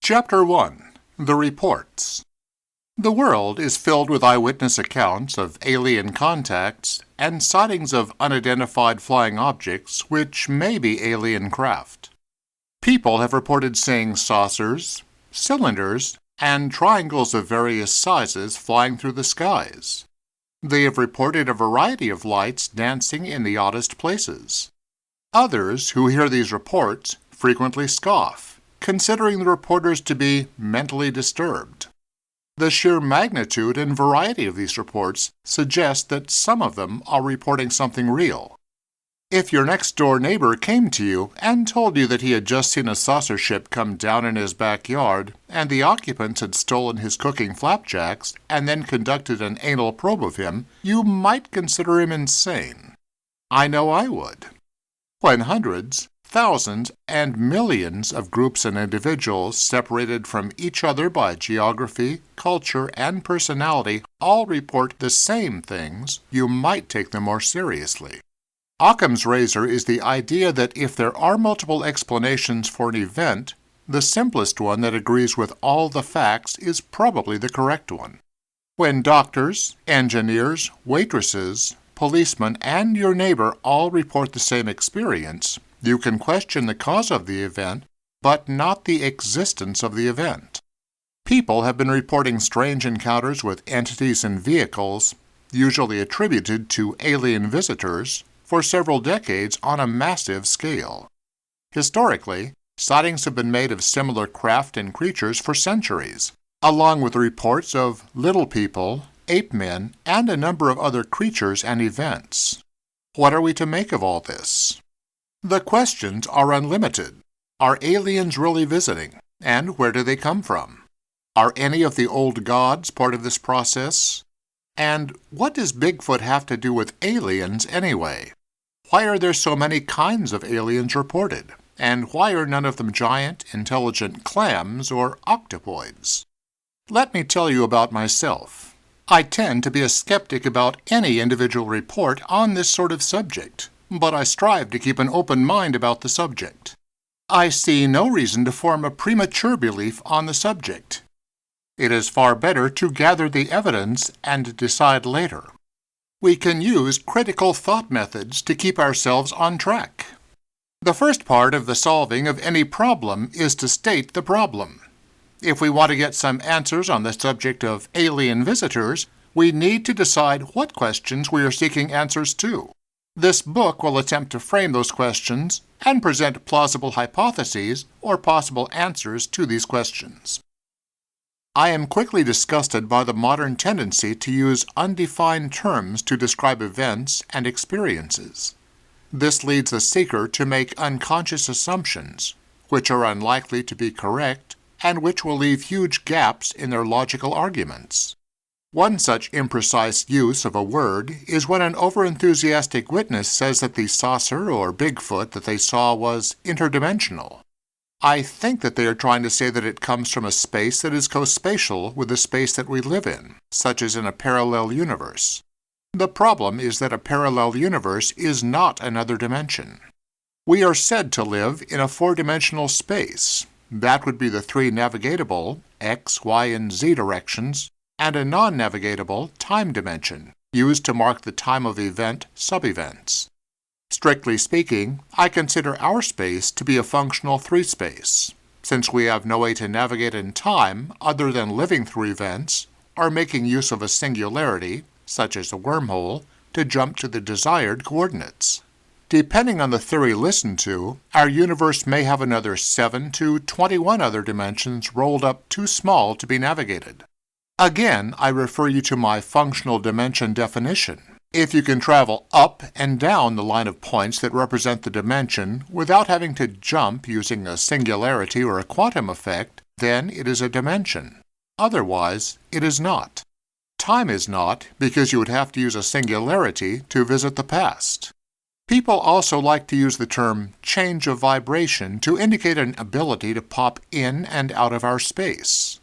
Chapter 1. The Reports. The world is filled with eyewitness accounts of alien contacts and sightings of unidentified flying objects which may be alien craft. People have reported seeing saucers, cylinders, and triangles of various sizes flying through the skies. They have reported a variety of lights dancing in the oddest places. Others who hear these reports frequently scoff, considering the reporters to be mentally disturbed. The sheer magnitude and variety of these reports suggest that some of them are reporting something real. If your next-door neighbor came to you and told you that he had just seen a saucer ship come down in his backyard and the occupants had stolen his cooking flapjacks and then conducted an anal probe of him, you might consider him insane. I know I would. When hundreds, thousands, and millions of groups and individuals separated from each other by geography, culture, and personality all report the same things, you might take them more seriously. Occam's razor is the idea that if there are multiple explanations for an event, the simplest one that agrees with all the facts is probably the correct one. When doctors, engineers, waitresses, policemen, and your neighbor all report the same experience, you can question the cause of the event, but not the existence of the event. People have been reporting strange encounters with entities and vehicles, usually attributed to alien visitors, for several decades on a massive scale. Historically, sightings have been made of similar craft and creatures for centuries, along with reports of little people, ape men, and a number of other creatures and events. What are we to make of all this? The questions are unlimited. Are aliens really visiting? And where do they come from? Are any of the old gods part of this process? And what does Bigfoot have to do with aliens anyway? Why are there so many kinds of aliens reported? And why are none of them giant, intelligent clams or octopoids? Let me tell you about myself. I tend to be a skeptic about any individual report on this sort of subject, but I strive to keep an open mind about the subject. I see no reason to form a premature belief on the subject. It is far better to gather the evidence and decide later. We can use critical thought methods to keep ourselves on track. The first part of the solving of any problem is to state the problem. If we want to get some answers on the subject of alien visitors, we need to decide what questions we are seeking answers to. This book will attempt to frame those questions and present plausible hypotheses or possible answers to these questions. I am quickly disgusted by the modern tendency to use undefined terms to describe events and experiences. This leads the seeker to make unconscious assumptions, which are unlikely to be correct and which will leave huge gaps in their logical arguments. One such imprecise use of a word is when an overenthusiastic witness says that the saucer or Bigfoot that they saw was interdimensional. I think that they are trying to say that it comes from a space that is co-spatial with the space that we live in, such as in a parallel universe. The problem is that a parallel universe is not another dimension. We are said to live in a four-dimensional space. That would be the three navigatable, x, y, and z directions, and a non-navigatable time dimension, used to mark the time of event sub-events. Strictly speaking, I consider our space to be a functional three-space, since we have no way to navigate in time other than living through events or making use of a singularity, such as a wormhole, to jump to the desired coordinates. Depending on the theory listened to, our universe may have another 7 to 21 other dimensions rolled up too small to be navigated. Again, I refer you to my functional dimension definition. If you can travel up and down the line of points that represent the dimension without having to jump using a singularity or a quantum effect, then it is a dimension. Otherwise, it is not. Time is not, because you would have to use a singularity to visit the past. People also like to use the term change of vibration to indicate an ability to pop in and out of our space.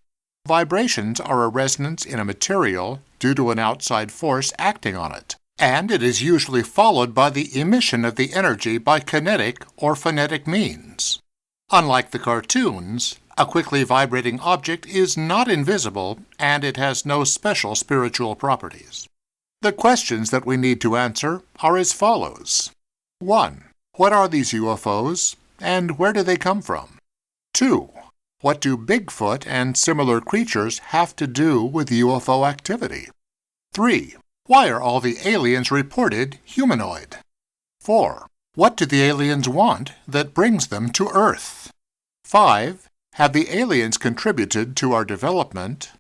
Vibrations are a resonance in a material due to an outside force acting on it, and it is usually followed by the emission of the energy by kinetic or phonetic means. Unlike the cartoons, a quickly vibrating object is not invisible and it has no special spiritual properties. The questions that we need to answer are as follows. 1. What are these UFOs and where do they come from? 2. What do Bigfoot and similar creatures have to do with UFO activity? 3. Why are all the aliens reported humanoid? 4. What do the aliens want that brings them to Earth? 5. Have the aliens contributed to our development?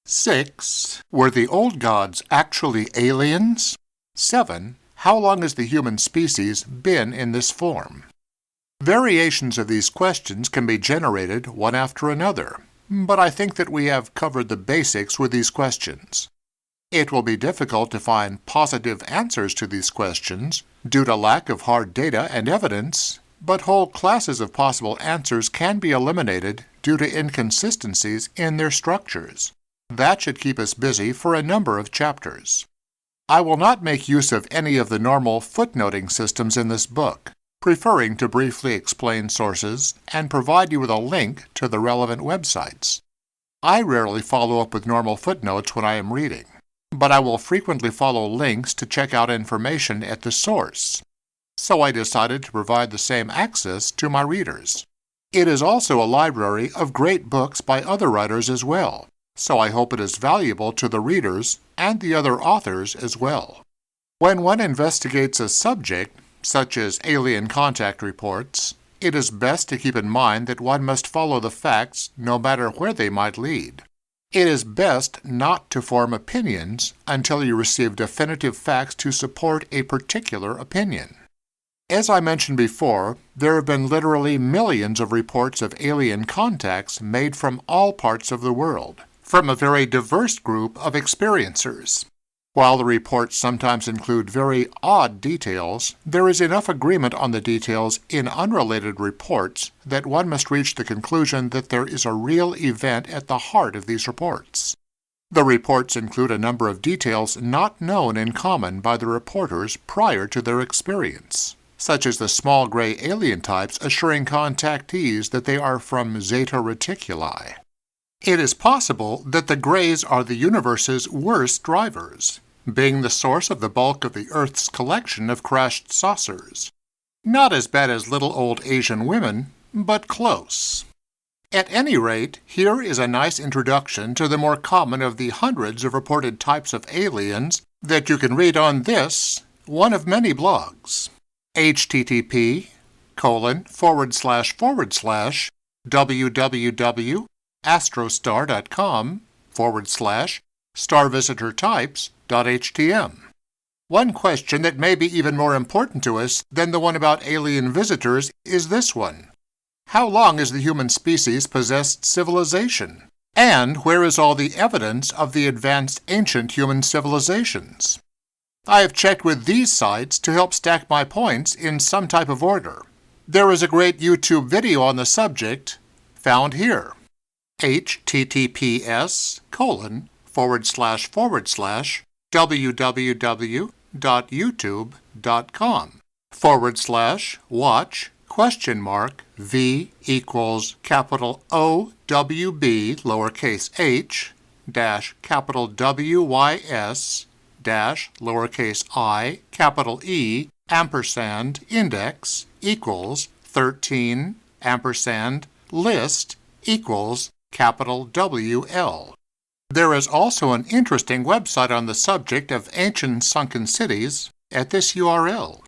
6. Were the old gods actually aliens? 7. How long has the human species been in this form? Variations of these questions can be generated one after another, but I think that we have covered the basics with these questions. It will be difficult to find positive answers to these questions due to lack of hard data and evidence, but whole classes of possible answers can be eliminated due to inconsistencies in their structures. That should keep us busy for a number of chapters. I will not make use of any of the normal footnoting systems in this book, preferring to briefly explain sources and provide you with a link to the relevant websites. I rarely follow up with normal footnotes when I am reading, but I will frequently follow links to check out information at the source. So I decided to provide the same access to my readers. It is also a library of great books by other writers as well, so I hope it is valuable to the readers and the other authors as well. When one investigates a subject, such as alien contact reports, it is best to keep in mind that one must follow the facts no matter where they might lead. It is best not to form opinions until you receive definitive facts to support a particular opinion. As I mentioned before, there have been literally millions of reports of alien contacts made from all parts of the world, from a very diverse group of experiencers. While the reports sometimes include very odd details, there is enough agreement on the details in unrelated reports that one must reach the conclusion that there is a real event at the heart of these reports. The reports include a number of details not known in common by the reporters prior to their experience, such as the small gray alien types assuring contactees that they are from Zeta Reticuli. It is possible that the grays are the universe's worst drivers, being the source of the bulk of the Earth's collection of crashed saucers. Not as bad as little old Asian women, but close. At any rate, here is a nice introduction to the more common of the hundreds of reported types of aliens that you can read on this, one of many blogs. http://www.astrostar.com/starvisitortypes.htm. One question that may be even more important to us than the one about alien visitors is this one. How long has the human species possessed civilization? And where is all the evidence of the advanced ancient human civilizations? I have checked with these sites to help stack my points in some type of order. There is a great YouTube video on the subject found here. https://www.youtube.com/v=OWB lowercase h dash capital WYS dash lowercase I capital E ampersand index equals 13 ampersand list equals capital WL. There is also an interesting website on the subject of ancient sunken cities at this URL,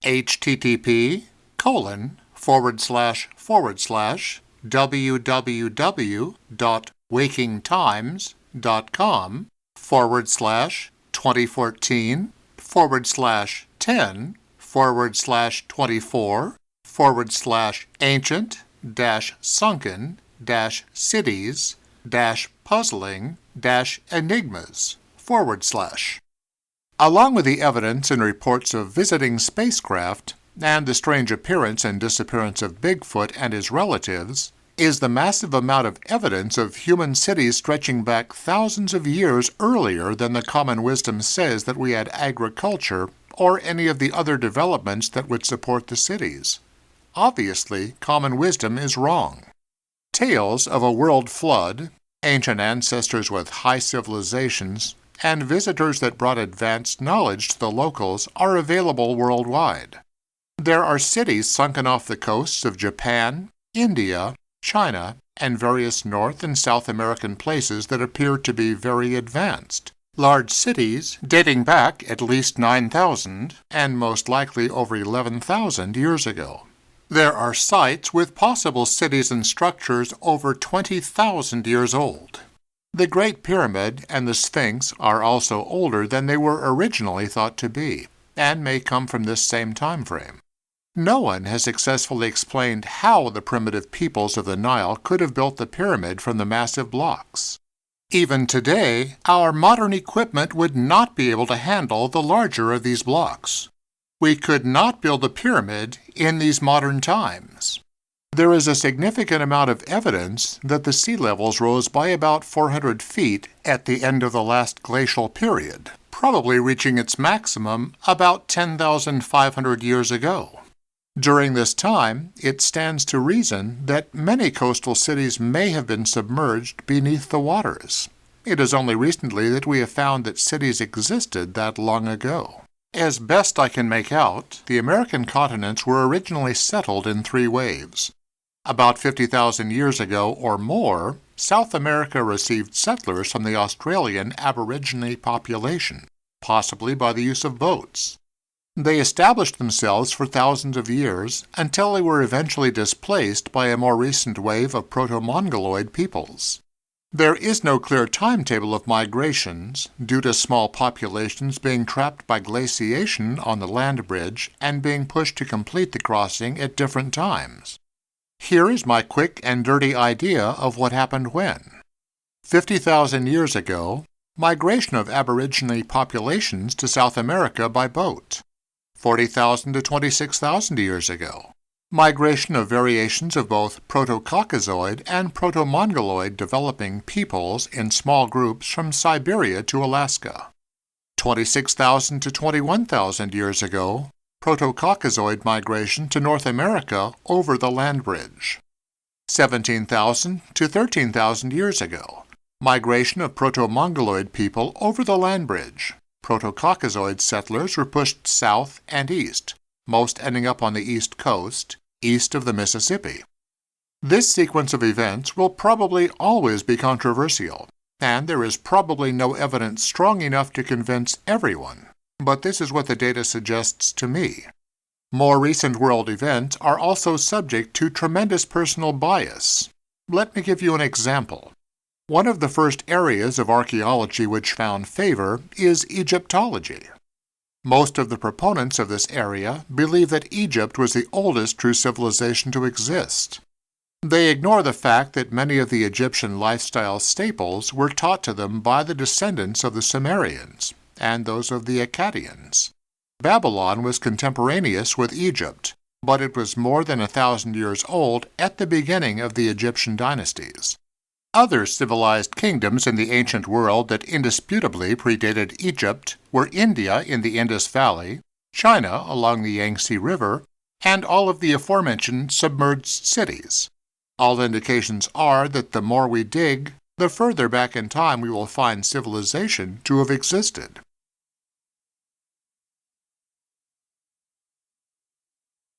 http://www.wakingtimes.com/2014/ancient-sunken-cities-puzzling-enigmas/. Along with the evidence and reports of visiting spacecraft and the strange appearance and disappearance of Bigfoot and his relatives, is the massive amount of evidence of human cities stretching back thousands of years earlier than the common wisdom says that we had agriculture or any of the other developments that would support the cities. Obviously, common wisdom is wrong. Tales of a world flood, ancient ancestors with high civilizations, and visitors that brought advanced knowledge to the locals are available worldwide. There are cities sunken off the coasts of Japan, India, China, and various North and South American places that appear to be very advanced. Large cities dating back at least 9,000 and most likely over 11,000 years ago. There are sites with possible cities and structures over 20,000 years old. The Great Pyramid and the Sphinx are also older than they were originally thought to be, and may come from this same time frame. No one has successfully explained how the primitive peoples of the Nile could have built the pyramid from the massive blocks. Even today, our modern equipment would not be able to handle the larger of these blocks. We could not build a pyramid in these modern times. There is a significant amount of evidence that the sea levels rose by about 400 feet at the end of the last glacial period, probably reaching its maximum about 10,500 years ago. During this time, it stands to reason that many coastal cities may have been submerged beneath the waters. It is only recently that we have found that cities existed that long ago. As best I can make out, the American continents were originally settled in 3 waves. About 50,000 years ago or more, South America received settlers from the Australian Aborigine population, possibly by the use of boats. They established themselves for thousands of years until they were eventually displaced by a more recent wave of proto-Mongoloid peoples. There is no clear timetable of migrations due to small populations being trapped by glaciation on the land bridge and being pushed to complete the crossing at different times. Here is my quick and dirty idea of what happened when. 50,000 years ago, migration of Aborigine populations to South America by boat. 40,000 to 26,000 years ago. Migration of variations of both Proto-Caucasoid and Proto-Mongoloid developing peoples in small groups from Siberia to Alaska. 26,000 to 21,000 years ago, Proto-Caucasoid migration to North America over the land bridge. 17,000 to 13,000 years ago, migration of Proto-Mongoloid people over the land bridge. Proto-Caucasoid settlers were pushed south and east, most ending up on the east coast, east of the Mississippi. This sequence of events will probably always be controversial, and there is probably no evidence strong enough to convince everyone, but this is what the data suggests to me. More recent world events are also subject to tremendous personal bias. Let me give you an example. One of the first areas of archaeology which found favor is Egyptology. Most of the proponents of this area believe that Egypt was the oldest true civilization to exist. They ignore the fact that many of the Egyptian lifestyle staples were taught to them by the descendants of the Sumerians and those of the Akkadians. Babylon was contemporaneous with Egypt, but it was more than 1,000 years old at the beginning of the Egyptian dynasties. Other civilized kingdoms in the ancient world that indisputably predated Egypt were India in the Indus Valley, China along the Yangtze River, and all of the aforementioned submerged cities. All indications are that the more we dig, the further back in time we will find civilization to have existed.